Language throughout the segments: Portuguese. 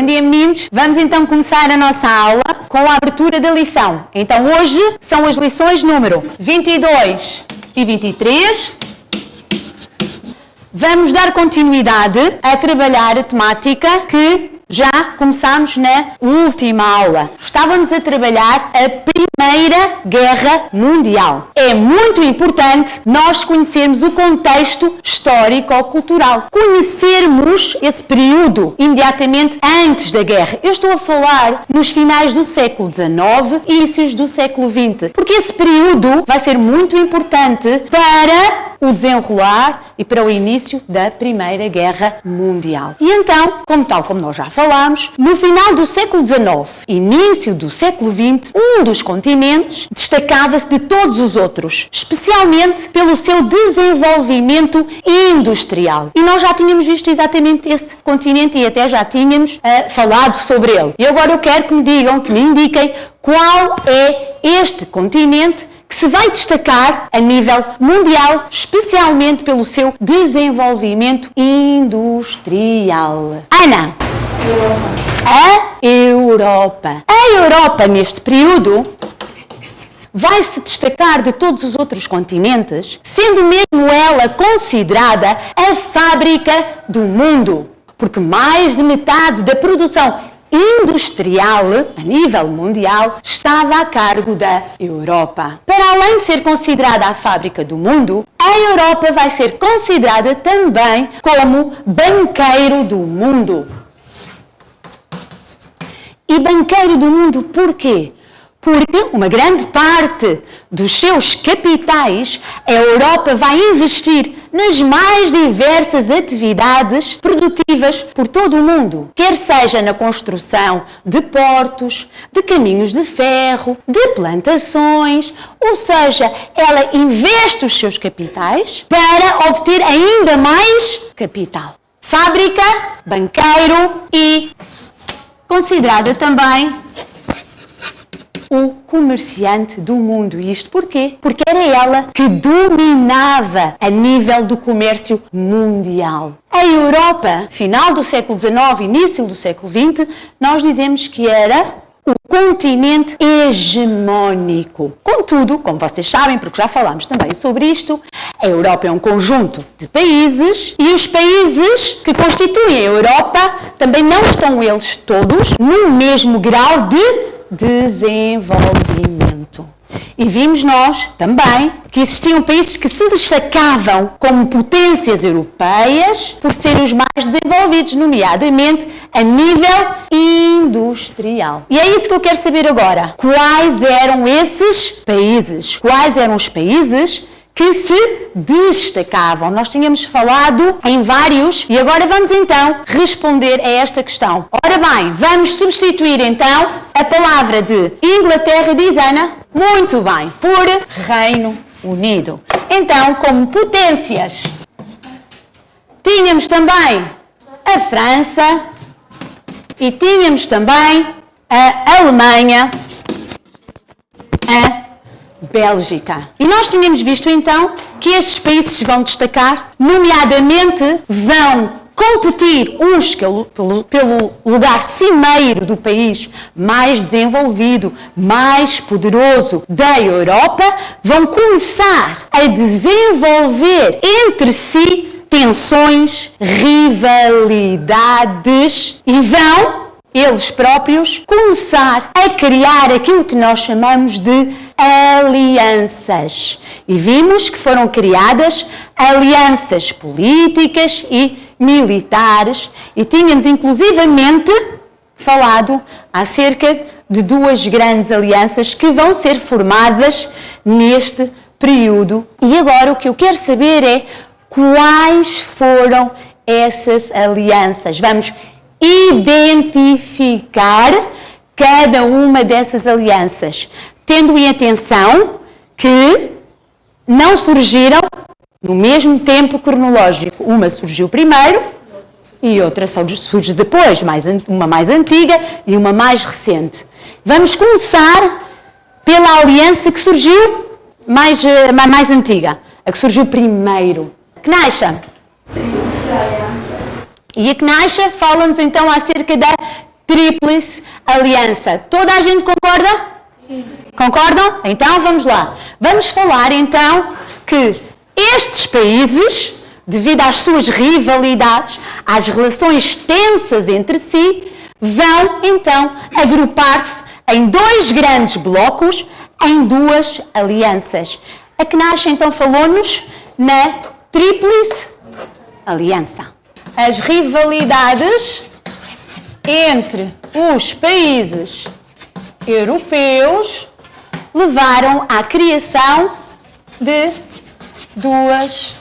dia, meninos. Vamos então começar a nossa aula com a abertura da lição. Então hoje são as lições número 22 e 23. Vamos dar continuidade a trabalhar a temática que já começámos na última aula. Estávamos a trabalhar a Primeira Guerra Mundial. É muito importante nós conhecermos o contexto histórico-cultural. Conhecermos esse período imediatamente antes da guerra. Eu estou a falar nos finais do século XIX e inícios do século XX. Porque esse período vai ser muito importante para o desenrolar e para o início da Primeira Guerra Mundial. E então, como nós já falámos, no final do século XIX, início do século XX, um dos continentes destacava-se de todos os outros, especialmente pelo seu desenvolvimento industrial. E nós já tínhamos visto exatamente esse continente e até já tínhamos falado sobre ele. E agora eu quero que me digam, que me indiquem qual é este continente que se vai destacar a nível mundial, especialmente pelo seu desenvolvimento industrial. Ana? A Europa. A Europa, neste período, vai se destacar de todos os outros continentes, sendo mesmo ela considerada a fábrica do mundo, porque mais de metade da produção industrial, a nível mundial, estava a cargo da Europa. Para além de ser considerada a fábrica do mundo, a Europa vai ser considerada também como banqueiro do mundo. E banqueiro do mundo porquê? Porque uma grande parte dos seus capitais, a Europa vai investir nas mais diversas atividades produtivas por todo o mundo. Quer seja na construção de portos, de caminhos de ferro, de plantações, ou seja, ela investe os seus capitais para obter ainda mais capital. Fábrica, banqueiro e considerada também o comerciante do mundo. E isto porquê? Porque era ela que dominava a nível do comércio mundial. A Europa, final do século XIX, início do século XX, nós dizemos que era o continente hegemónico. Contudo, como vocês sabem, porque já falámos também sobre isto, a Europa é um conjunto de países e os países que constituem a Europa também não estão eles todos no mesmo grau de desenvolvimento. E vimos nós também que existiam países que se destacavam como potências europeias por serem os mais desenvolvidos, nomeadamente a nível industrial. E é isso que eu quero saber agora. Quais eram esses países? Quais eram os países que se destacavam? Nós tínhamos falado em vários e agora vamos então responder a esta questão. Ora bem, vamos substituir então a palavra de Inglaterra, diz Ana? Muito bem, por Reino Unido. Então, como potências, tínhamos também a França e tínhamos também a Alemanha, a Bélgica. E nós tínhamos visto então que estes países vão destacar, nomeadamente vão competir uns pelo lugar cimeiro do país mais desenvolvido, mais poderoso da Europa, vão começar a desenvolver entre si tensões, rivalidades e vão, eles próprios, começar a criar aquilo que nós chamamos de alianças. E vimos que foram criadas alianças políticas e militares e tínhamos inclusivamente falado acerca de duas grandes alianças que vão ser formadas neste período. E agora o que eu quero saber é quais foram essas alianças. Vamos identificar cada uma dessas alianças, tendo em atenção que não surgiram no mesmo tempo cronológico. Uma surgiu primeiro e outra só surge depois, uma mais antiga e uma mais recente. Vamos começar pela aliança que surgiu mais antiga, a que surgiu primeiro. Knaisha. E a Knaisha fala-nos então acerca da Tríplice Aliança. Toda a gente concorda? Sim. Concordam? Então vamos lá. Vamos falar então que estes países, devido às suas rivalidades, às relações tensas entre si, vão então agrupar-se em 2 grandes blocos, em 2 alianças. A CNASH então falou-nos na Tríplice Aliança. As rivalidades entre os países europeus levaram à criação de 2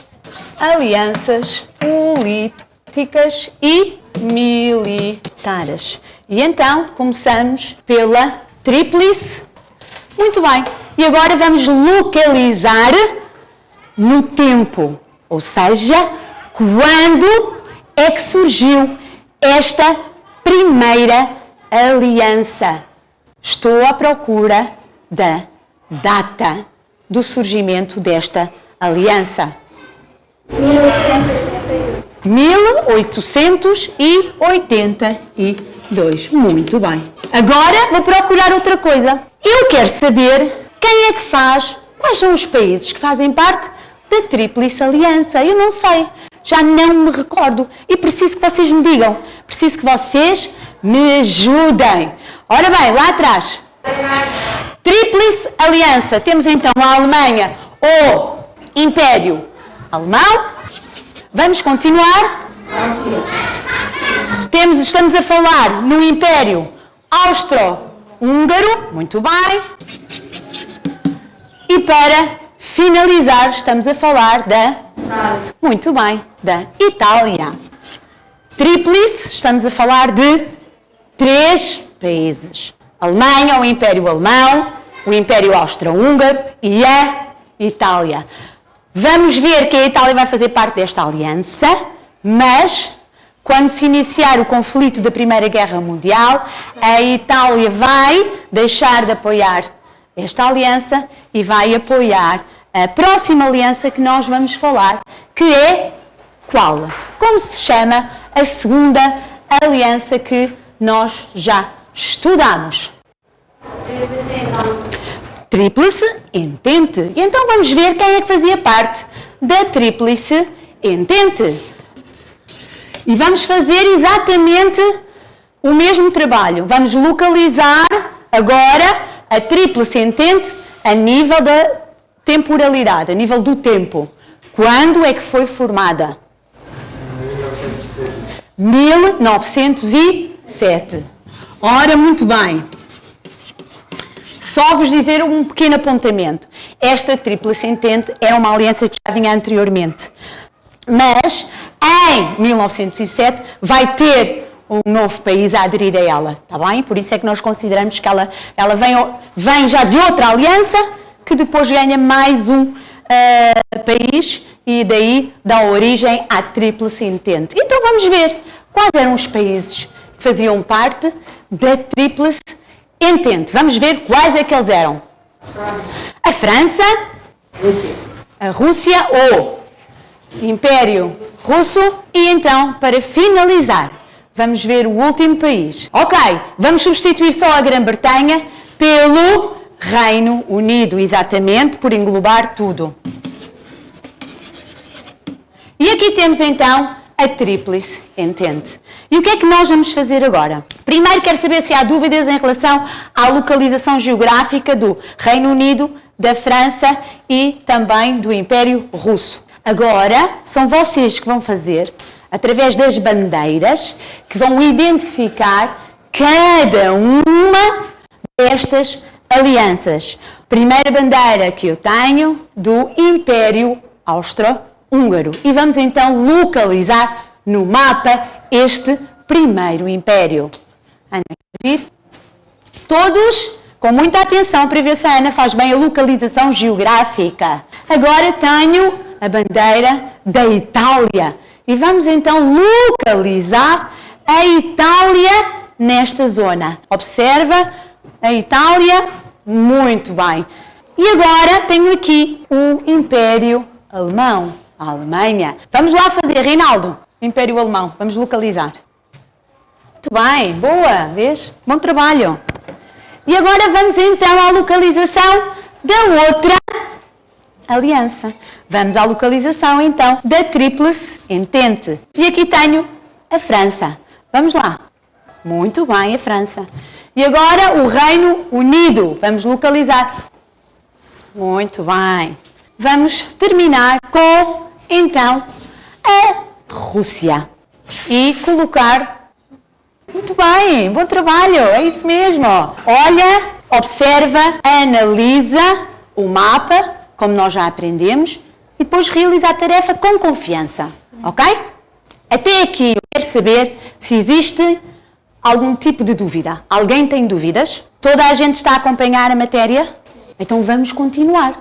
alianças políticas e militares. E então começamos pela Tríplice. Muito bem. E agora vamos localizar no tempo, ou seja, quando é que surgiu esta primeira aliança. Estou à procura da data do surgimento desta aliança. 1882. Muito bem. Agora vou procurar outra coisa. Eu quero saber quem é que faz, quais são os países que fazem parte da Tríplice Aliança. Eu não sei, já não me recordo e preciso que vocês me digam, preciso que vocês me ajudem. Ora bem, lá atrás. Tríplice Aliança. Temos então a Alemanha, o Império Alemão. Vamos continuar. Estamos a falar no Império Austro-Húngaro. Muito bem. E para finalizar, estamos a falar da... Muito bem, da Itália. Tríplice, estamos a falar de 3 países. A Alemanha, o Império Alemão, o Império Austro-Húngaro e a Itália. Vamos ver que a Itália vai fazer parte desta aliança, mas quando se iniciar o conflito da Primeira Guerra Mundial, a Itália vai deixar de apoiar esta aliança e vai apoiar a próxima aliança que nós vamos falar, que é qual? Como se chama a segunda aliança que nós já estudamos? Tríplice Entente. E então vamos ver quem é que fazia parte da Tríplice Entente. E vamos fazer exatamente o mesmo trabalho. Vamos localizar agora a Tríplice Entente a nível da temporalidade, a nível do tempo. Quando é que foi formada? 1907. Ora, muito bem. Só vos dizer um pequeno apontamento. Esta Tríplice Entente era uma aliança que já vinha anteriormente. Mas, em 1907, vai ter um novo país a aderir a ela, está bem? Por isso é que nós consideramos que ela vem já de outra aliança, que depois ganha mais um país e daí dá origem à Tríplice Entente. Então vamos ver quais eram os países que faziam parte da Tríplice Entente. Vamos ver quais é que eles eram. A França, a Rússia, o Império Russo e então, para finalizar, vamos ver o último país. Ok, vamos substituir só a Grã-Bretanha pelo Reino Unido, exatamente, por englobar tudo. E aqui temos então a Tríplice Entente. E o que é que nós vamos fazer agora? Primeiro quero saber se há dúvidas em relação à localização geográfica do Reino Unido, da França e também do Império Russo. Agora são vocês que vão fazer, através das bandeiras, que vão identificar cada uma destas alianças. Primeira bandeira que eu tenho do Império Austro-Húngaro. E vamos então localizar no mapa este primeiro império. Ana, quer vir? Todos com muita atenção para ver se a Ana faz bem a localização geográfica. Agora tenho a bandeira da Itália. E vamos então localizar a Itália nesta zona. Observa a Itália, muito bem. E agora tenho aqui o Império Alemão, a Alemanha. Vamos lá fazer, Reinaldo. Império Alemão, vamos localizar. Muito bem, boa, vês? Bom trabalho. E agora vamos então à localização da outra aliança. Vamos à localização então da Tríplice Entente. E aqui tenho a França. Vamos lá. Muito bem, a França. E agora o Reino Unido. Vamos localizar. Muito bem. Vamos terminar com, então, a Rússia. E colocar... Muito bem, bom trabalho, é isso mesmo. Olha, observa, analisa o mapa, como nós já aprendemos, e depois realiza a tarefa com confiança, ok? Até aqui eu quero saber se existe algum tipo de dúvida. Alguém tem dúvidas? Toda a gente está a acompanhar a matéria? Então vamos continuar,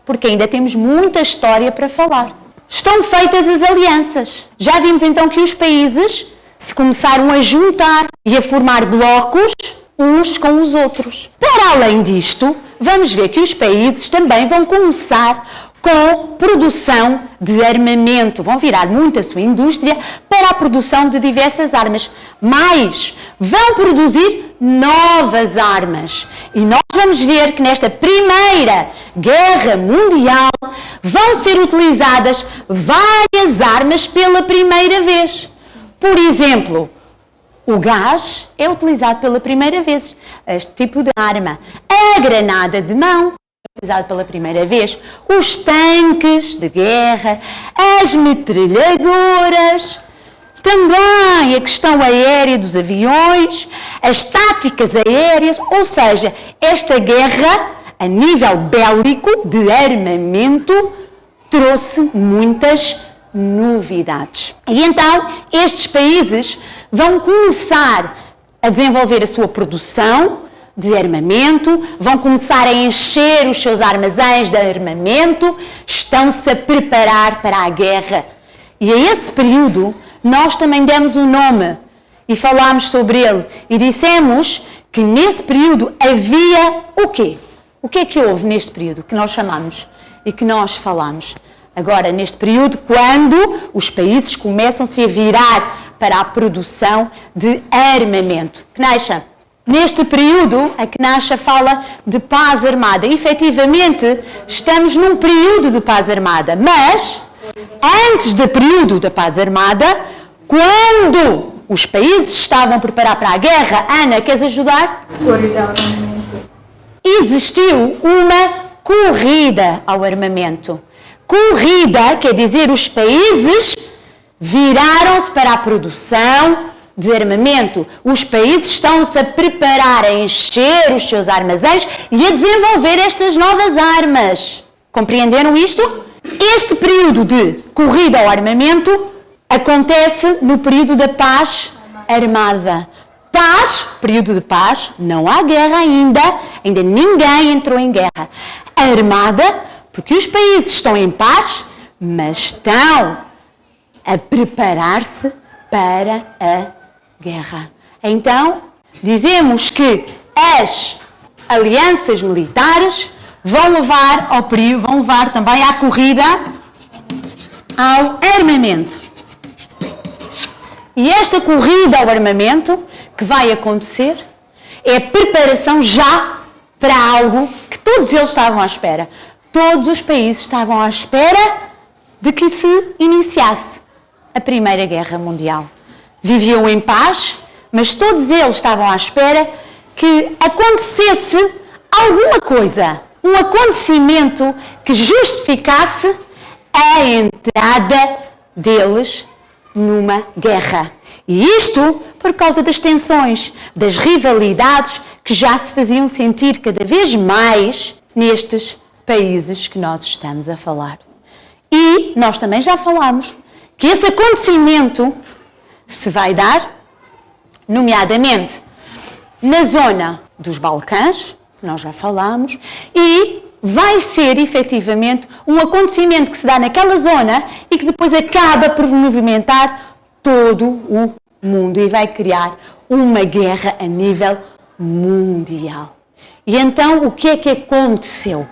porque ainda temos muita história para falar. Estão feitas as alianças. Já vimos então que os países se começaram a juntar e a formar blocos uns com os outros. Para além disto, vamos ver que os países também vão começar com produção de armamento. Vão virar muito a sua indústria para a produção de diversas armas. Mas vão produzir novas armas. E nós vamos ver que nesta Primeira Guerra Mundial vão ser utilizadas várias armas pela primeira vez. Por exemplo, o gás é utilizado pela primeira vez, este tipo de arma. A granada de mão é utilizada pela primeira vez. Os tanques de guerra, as metralhadoras, também a questão aérea dos aviões, as táticas aéreas, ou seja, esta guerra, a nível bélico, de armamento, trouxe muitas novidades. E então, estes países vão começar a desenvolver a sua produção de armamento, vão começar a encher os seus armazéns de armamento, estão-se a preparar para a guerra. E a esse período, nós também demos um nome e falámos sobre ele e dissemos que nesse período havia o quê? O que é que houve neste período que nós chamamos e que nós falamos? Agora, neste período, quando os países começam-se a virar para a produção de armamento. Knesha, neste período, a Knesha fala de paz armada. Efetivamente, estamos num período de paz armada, mas antes do período da paz armada, quando os países estavam a preparar para a guerra, Ana, queres ajudar? Existiu uma corrida ao armamento. Corrida quer dizer os países viraram-se para a produção de armamento. Os países estão-se a preparar a encher os seus armazéns e a desenvolver estas novas armas. Compreenderam isto? Este período de corrida ao armamento acontece no período da paz armada. Paz, período de paz, não há guerra ainda ninguém entrou em guerra. Armada, porque os países estão em paz, mas estão a preparar-se para a guerra. Então, dizemos que as alianças militares vão levar também à corrida ao armamento. E esta corrida ao armamento que vai acontecer é a preparação já para algo que todos eles estavam à espera. Todos os países estavam à espera de que se iniciasse a Primeira Guerra Mundial. Viviam em paz, mas todos eles estavam à espera que acontecesse alguma coisa, um acontecimento que justificasse a entrada deles numa guerra. E isto por causa das tensões, das rivalidades que já se faziam sentir cada vez mais nestes países que nós estamos a falar. E nós também já falámos que esse acontecimento se vai dar, nomeadamente, na zona dos Balcãs, que nós já falámos, e vai ser, efetivamente, um acontecimento que se dá naquela zona e que depois acaba por movimentar todo o mundo e vai criar uma guerra a nível mundial. E então, o que é que aconteceu?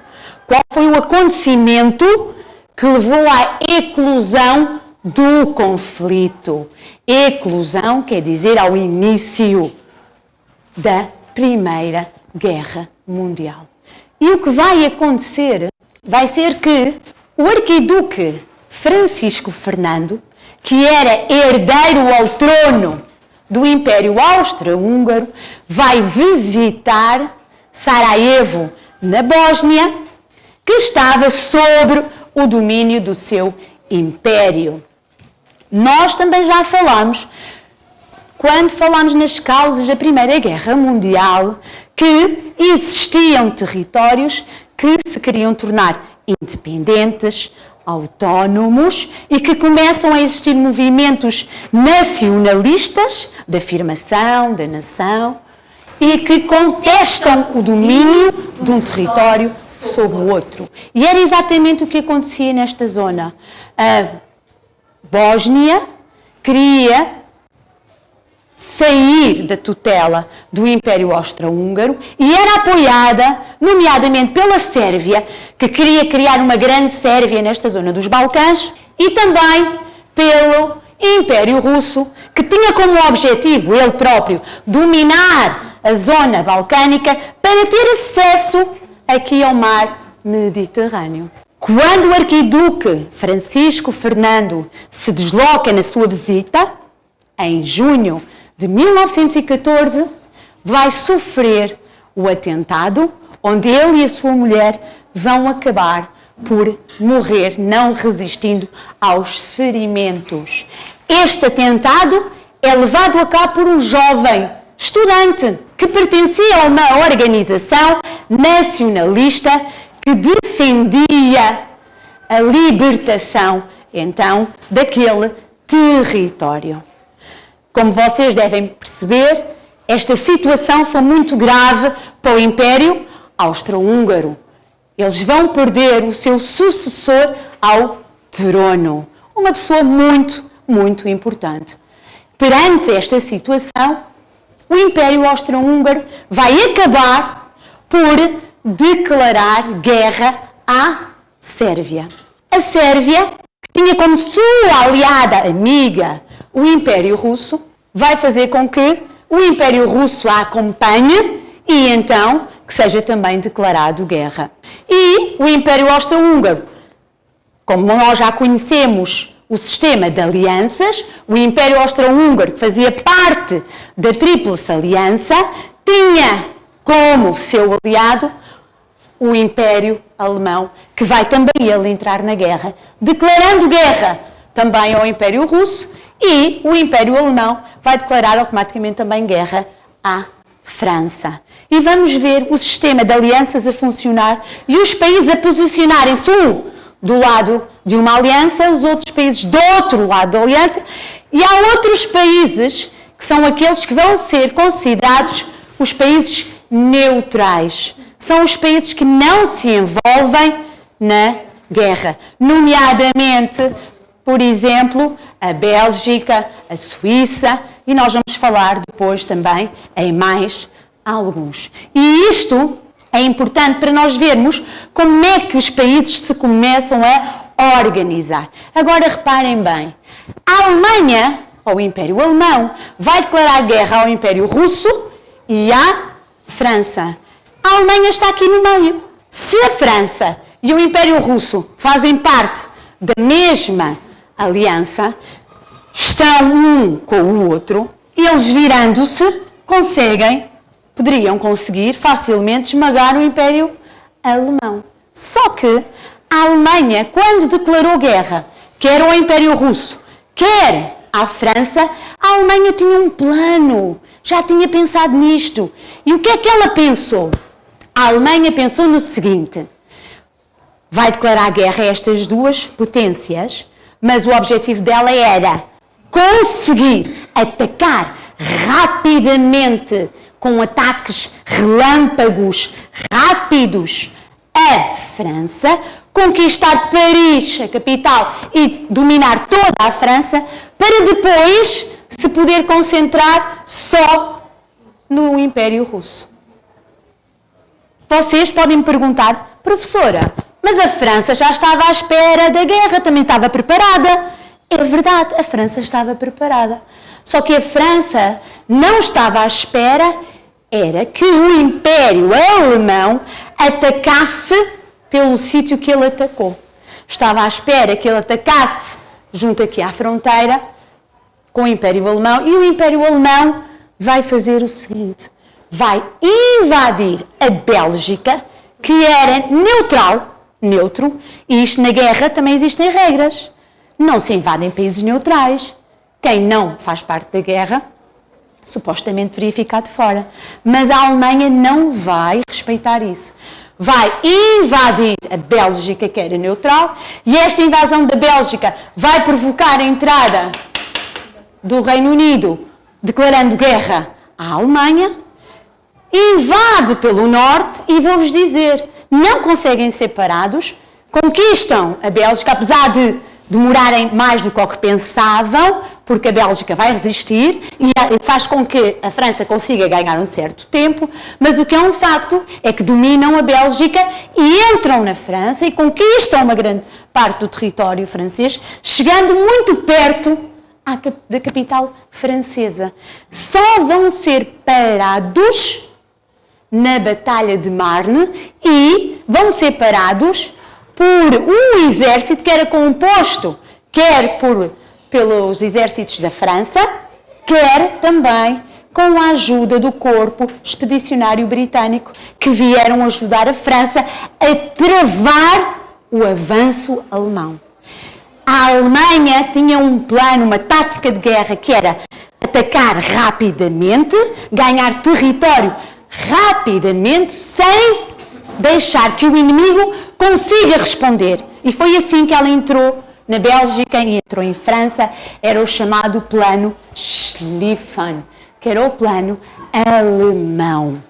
Qual foi o acontecimento que levou à eclosão do conflito? Eclosão quer dizer ao início da Primeira Guerra Mundial. E o que vai acontecer vai ser que o arquiduque Francisco Fernando, que era herdeiro ao trono do Império Austro-Húngaro, vai visitar Sarajevo, na Bósnia, que estava sob o domínio do seu império. Nós também já falamos, quando falamos nas causas da Primeira Guerra Mundial, que existiam territórios que se queriam tornar independentes, autónomos e que começam a existir movimentos nacionalistas de afirmação da nação e que contestam o domínio de um território sobre o outro. E era exatamente o que acontecia nesta zona. A Bósnia queria sair da tutela do Império Austro-Húngaro e era apoiada, nomeadamente pela Sérvia, que queria criar uma grande Sérvia nesta zona dos Balcãs, e também pelo Império Russo, que tinha como objetivo, ele próprio, dominar a zona balcânica para ter acesso aqui ao mar Mediterrâneo. Quando o arquiduque Francisco Fernando se desloca na sua visita, em junho de 1914, vai sofrer o atentado, onde ele e a sua mulher vão acabar por morrer, não resistindo aos ferimentos. Este atentado é levado a cabo por um jovem estudante que pertencia a uma organização nacionalista que defendia a libertação, então, daquele território. Como vocês devem perceber, esta situação foi muito grave para o Império Austro-Húngaro. Eles vão perder o seu sucessor ao trono, uma pessoa muito, muito importante. Perante esta situação, o Império Austro-Húngaro vai acabar por declarar guerra à Sérvia. A Sérvia, que tinha como sua aliada amiga o Império Russo, vai fazer com que o Império Russo a acompanhe e então que seja também declarado guerra. E o Império Austro-Húngaro, como nós já conhecemos o sistema de alianças, o Império Austro-Húngaro, que fazia parte da Tríplice Aliança, tinha como seu aliado o Império Alemão, que vai também ele entrar na guerra, declarando guerra também ao Império Russo, e o Império Alemão vai declarar automaticamente também guerra à França. E vamos ver o sistema de alianças a funcionar e os países a posicionarem-se um do lado de uma aliança, os outros países do outro lado da aliança, e há outros países que são aqueles que vão ser considerados os países neutrais. São os países que não se envolvem na guerra, nomeadamente, por exemplo, a Bélgica, a Suíça, e nós vamos falar depois também em mais alguns. E isto é importante para nós vermos como é que os países se começam a organizar. Agora reparem bem, a Alemanha, ou o Império Alemão, vai declarar guerra ao Império Russo e à França. A Alemanha está aqui no meio. Se a França e o Império Russo fazem parte da mesma aliança, estão um com o outro, eles virando-se poderiam conseguir facilmente esmagar o Império Alemão. Só que a Alemanha, quando declarou guerra, quer ao Império Russo, quer à França, a Alemanha tinha um plano, já tinha pensado nisto. E o que é que ela pensou? A Alemanha pensou no seguinte: vai declarar guerra a estas duas potências, mas o objetivo dela era conseguir atacar rapidamente, com ataques relâmpagos rápidos, a França, conquistar Paris, a capital, e dominar toda a França, para depois se poder concentrar só no Império Russo. Vocês podem me perguntar: professora, mas a França já estava à espera da guerra, também estava preparada. É verdade, a França estava preparada. Só que a França não estava à espera, era que o Império Alemão atacasse pelo sítio que ele atacou. Estava à espera que ele atacasse junto aqui à fronteira com o Império Alemão, e o Império Alemão vai fazer o seguinte: vai invadir a Bélgica, que era neutro, e isto na guerra também existem regras. Não se invadem países neutrais. Quem não faz parte da guerra, supostamente deveria ficar de fora. Mas a Alemanha não vai respeitar isso. Vai invadir a Bélgica, que era neutral, e esta invasão da Bélgica vai provocar a entrada do Reino Unido, declarando guerra à Alemanha, invade pelo norte e vou-vos dizer, não conseguem ser parados, conquistam a Bélgica, apesar de demorarem mais do que o que pensavam, porque a Bélgica vai resistir e faz com que a França consiga ganhar um certo tempo, mas o que é um facto é que dominam a Bélgica e entram na França e conquistam uma grande parte do território francês, chegando muito perto da capital francesa. Só vão ser parados na Batalha de Marne e vão ser parados por um exército que era composto quer pelos exércitos da França, quer também com a ajuda do corpo expedicionário britânico, que vieram ajudar a França a travar o avanço alemão. A Alemanha tinha um plano, uma tática de guerra, que era atacar rapidamente, ganhar território rapidamente, sem deixar que o inimigo consiga responder. E foi assim que ela entrou na Bélgica e entrou em França. Era o chamado plano Schlieffen, que era o plano alemão.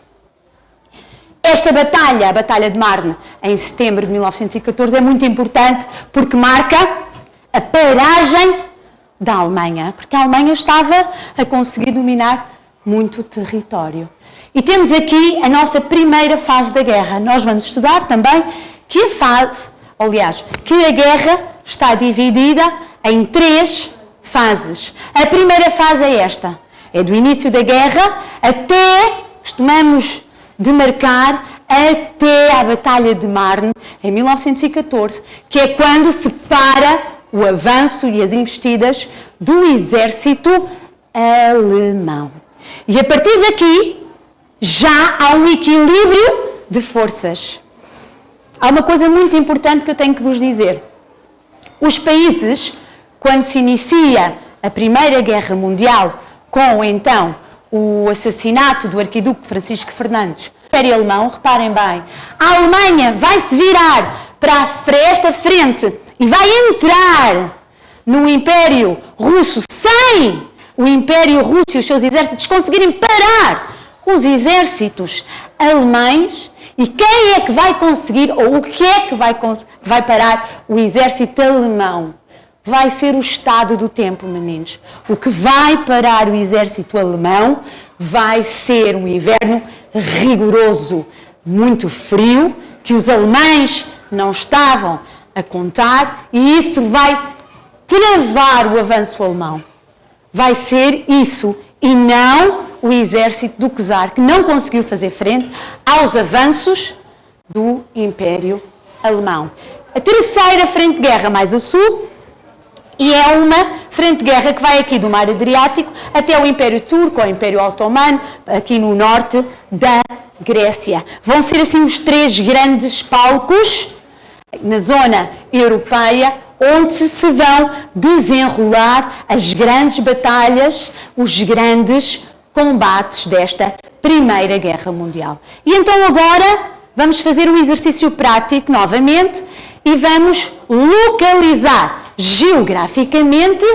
Esta batalha, a Batalha de Marne, em setembro de 1914, é muito importante porque marca a paragem da Alemanha, porque a Alemanha estava a conseguir dominar muito território. E temos aqui a nossa primeira fase da guerra. Nós vamos estudar também que a guerra está dividida em 3 fases. A primeira fase é esta, é do início da guerra até, costumamos demarcar, até a Batalha de Marne, em 1914, que é quando se para o avanço e as investidas do exército alemão. E a partir daqui já há um equilíbrio de forças. Há uma coisa muito importante que eu tenho que vos dizer. Os países, quando se inicia a Primeira Guerra Mundial, com então o assassinato do arquiduque Francisco Fernandes, o Império Alemão, reparem bem, a Alemanha vai se virar para esta frente e vai entrar no Império Russo sem o Império Russo e os seus exércitos conseguirem parar os exércitos alemães. E quem é que vai conseguir, ou o que é que vai parar o exército alemão? Vai ser o estado do tempo, meninos. O que vai parar o exército alemão vai ser um inverno rigoroso, muito frio, que os alemães não estavam a contar, e isso vai travar o avanço alemão. Vai ser isso, e não o exército do czar, que não conseguiu fazer frente aos avanços do Império Alemão. A terceira frente de guerra mais a sul, e é uma frente de guerra que vai aqui do Mar Adriático até o Império Turco, o Império Otomano, aqui no norte da Grécia. Vão ser assim os 3 grandes palcos na zona europeia, onde se vão desenrolar as grandes batalhas, os grandes combates desta Primeira Guerra Mundial. E então agora vamos fazer um exercício prático novamente e vamos localizar geograficamente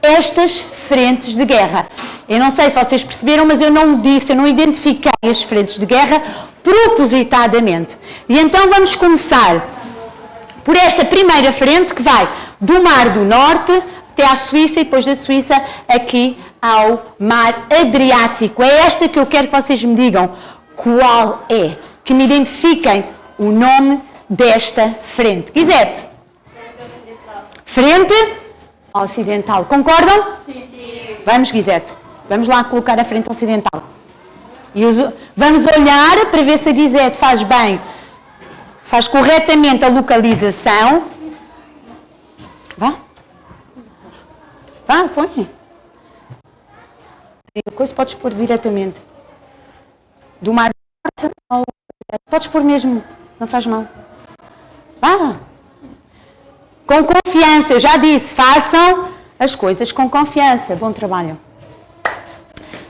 estas frentes de guerra. Eu não sei se vocês perceberam, mas eu não identifiquei as frentes de guerra propositadamente. E então vamos começar por esta primeira frente que vai do Mar do Norte até à Suíça e depois da Suíça aqui ao Mar Adriático. É esta que eu quero que vocês me digam qual é, que me identifiquem o nome desta frente. Guisete? Frente ocidental. Concordam? Sim. Vamos, Guisete. Vamos lá colocar a frente ocidental. E vamos olhar para ver se a Guisete faz bem, faz corretamente a localização. Vá. Vá, põe. A coisa podes pôr diretamente. Do mar ao... Podes pôr mesmo, não faz mal. Vá. Com confiança, eu já disse, façam as coisas com confiança. Bom trabalho.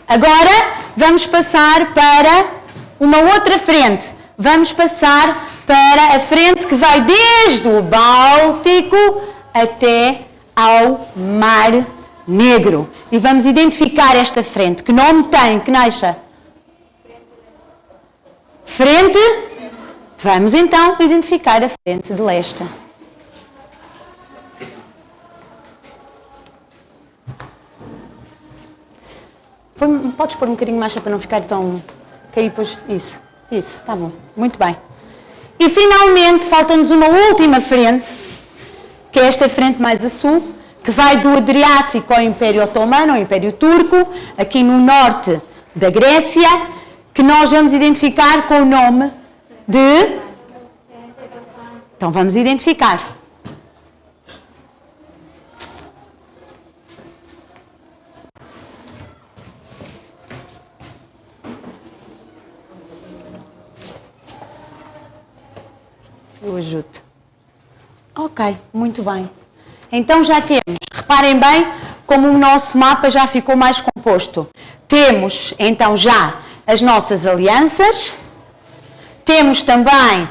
Agora vamos passar para uma outra frente. Vamos passar para a frente que vai desde o Báltico até ao Mar Negro. E vamos identificar esta frente. Que nome tem, Kneixa? Frente? Vamos então identificar a frente de leste. Podes pôr um bocadinho mais para não ficar tão... cair depois. Isso, está bom. Muito bem. E finalmente falta-nos uma última frente, que é esta frente mais a sul, que vai do Adriático ao Império Otomano, ao Império Turco, aqui no norte da Grécia, que nós vamos identificar com o nome de... Então vamos identificar. Eu ajudo. Ok, muito bem. Então já temos, reparem bem como o nosso mapa já ficou mais composto. Temos então já as nossas alianças, temos também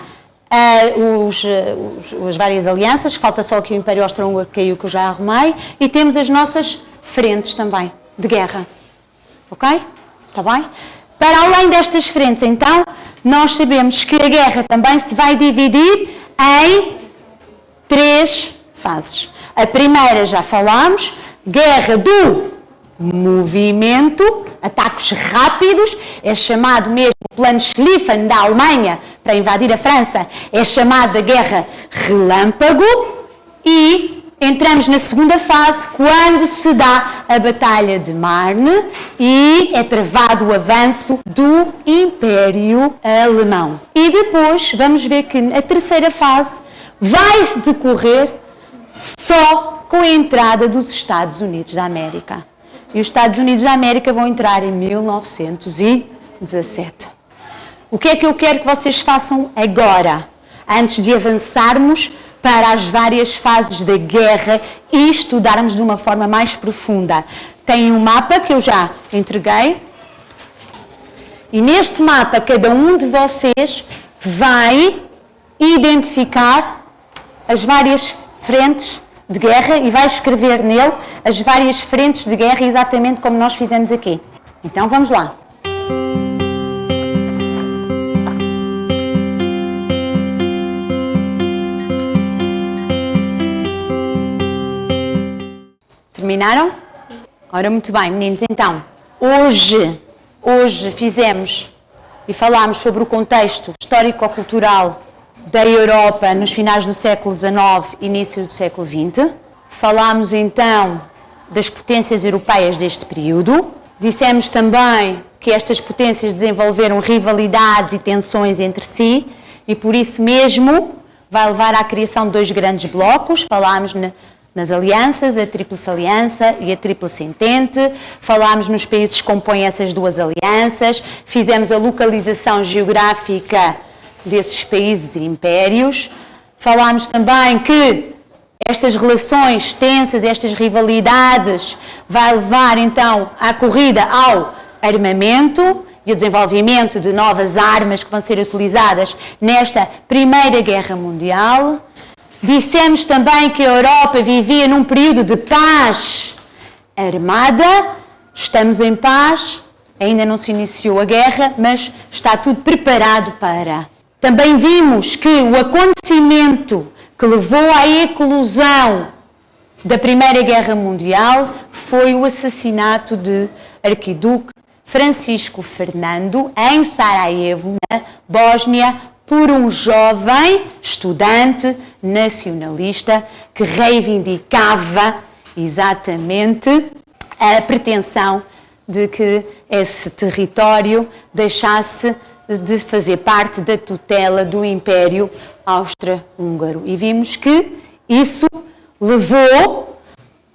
as várias alianças, falta só aqui o Império Austro-Húngaro que caiu, que eu já arrumei, e temos as nossas frentes também de guerra. Ok? Está bem? Para além destas frentes, então, nós sabemos que a guerra também se vai dividir em 3 fases. A primeira já falámos, guerra do movimento, ataques rápidos, é chamado mesmo Plano Schlieffen da Alemanha para invadir a França, é chamada guerra relâmpago, e entramos na segunda fase quando se dá a Batalha de Marne e é travado o avanço do Império Alemão. E depois vamos ver que a terceira fase vai se decorrer só com a entrada dos Estados Unidos da América. E os Estados Unidos da América vão entrar em 1917. O que é que eu quero que vocês façam agora, antes de avançarmos para as várias fases da guerra e estudarmos de uma forma mais profunda? Tem um mapa que eu já entreguei, e neste mapa cada um de vocês vai identificar as várias frentes de guerra e vai escrever nele as várias frentes de guerra exatamente como nós fizemos aqui. Então vamos lá. Terminaram? Ora, muito bem, meninos. Então, hoje fizemos e falámos sobre o contexto histórico-cultural da Europa nos finais do século XIX e início do século XX. Falámos então das potências europeias deste período. Dissemos também que estas potências desenvolveram rivalidades e tensões entre si e por isso mesmo vai levar à criação de 2 grandes blocos. Falámos nas alianças, a Tríplice Aliança e a Tríplice Entente. Falámos nos países que compõem essas 2 alianças. Fizemos a localização geográfica desses países e impérios. Falámos também que estas relações tensas, estas rivalidades, vai levar então à corrida ao armamento e ao desenvolvimento de novas armas que vão ser utilizadas nesta Primeira Guerra Mundial. Dissemos também que a Europa vivia num período de paz armada. Estamos em paz, ainda não se iniciou a guerra, mas está tudo preparado para. Também vimos que o acontecimento que levou à eclosão da Primeira Guerra Mundial foi o assassinato de Arquiduque Francisco Fernando em Sarajevo, na Bósnia, por um jovem estudante nacionalista que reivindicava exatamente a pretensão de que esse território deixasse de fazer parte da tutela do Império Austro-Húngaro. E vimos que isso levou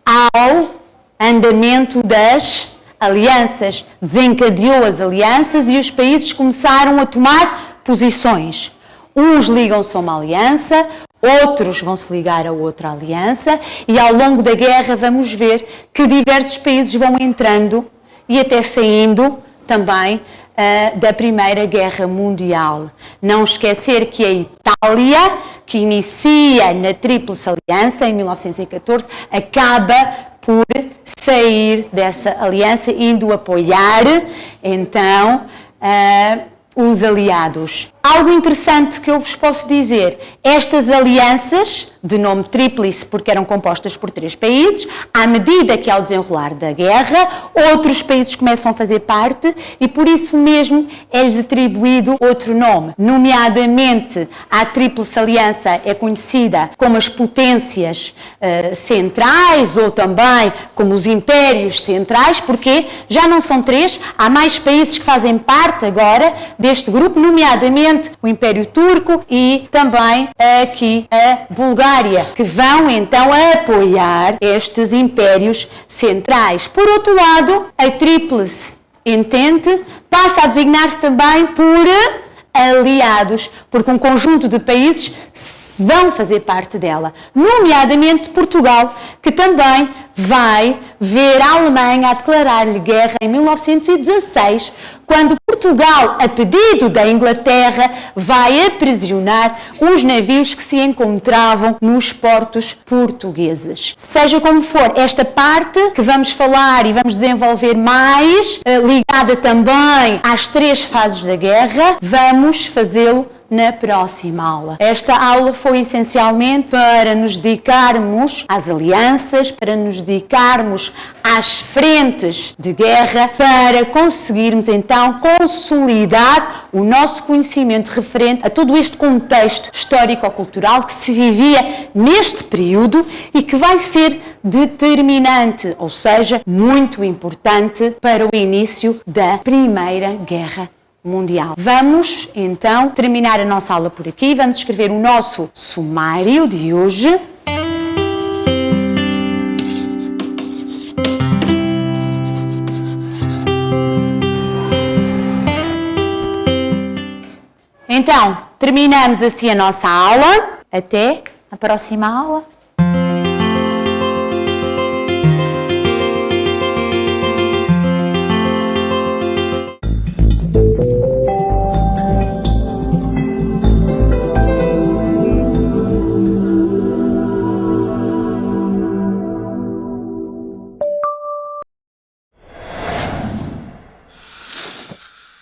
ao andamento das alianças, desencadeou as alianças e os países começaram a tomar posições. Uns ligam-se a uma aliança, outros vão se ligar a outra aliança e ao longo da guerra vamos ver que diversos países vão entrando e até saindo também da Primeira Guerra Mundial. Não esquecer que a Itália, que inicia na Tríplice Aliança em 1914, acaba por sair dessa aliança, indo apoiar então os aliados. Algo interessante que eu vos posso dizer, estas alianças, de nome tríplice porque eram compostas por 3 países, à medida que ao desenrolar da guerra, outros países começam a fazer parte e por isso mesmo é-lhes atribuído outro nome. Nomeadamente, a Tríplice Aliança é conhecida como as potências centrais ou também como os impérios centrais, porque já não são 3, há mais países que fazem parte agora deste grupo, nomeadamente o Império Turco e também aqui a Bulgária, que vão então apoiar estes impérios centrais. Por outro lado, a Tríplice Entente passa a designar-se também por aliados, porque um conjunto de países vão fazer parte dela, nomeadamente Portugal, que também vai ver a Alemanha a declarar-lhe guerra em 1916, quando Portugal, a pedido da Inglaterra, vai aprisionar os navios que se encontravam nos portos portugueses. Seja como for, esta parte que vamos falar e vamos desenvolver mais, ligada também às 3 fases da guerra, vamos fazê-lo na próxima aula. Esta aula foi essencialmente para nos dedicarmos às alianças, para nos dedicarmos às frentes de guerra, para conseguirmos então consolidar o nosso conhecimento referente a todo este contexto histórico-cultural que se vivia neste período e que vai ser determinante, ou seja, muito importante para o início da Primeira Guerra Mundial. Vamos então terminar a nossa aula por aqui, vamos escrever o nosso sumário de hoje. Então, terminamos assim a nossa aula. Até a próxima aula.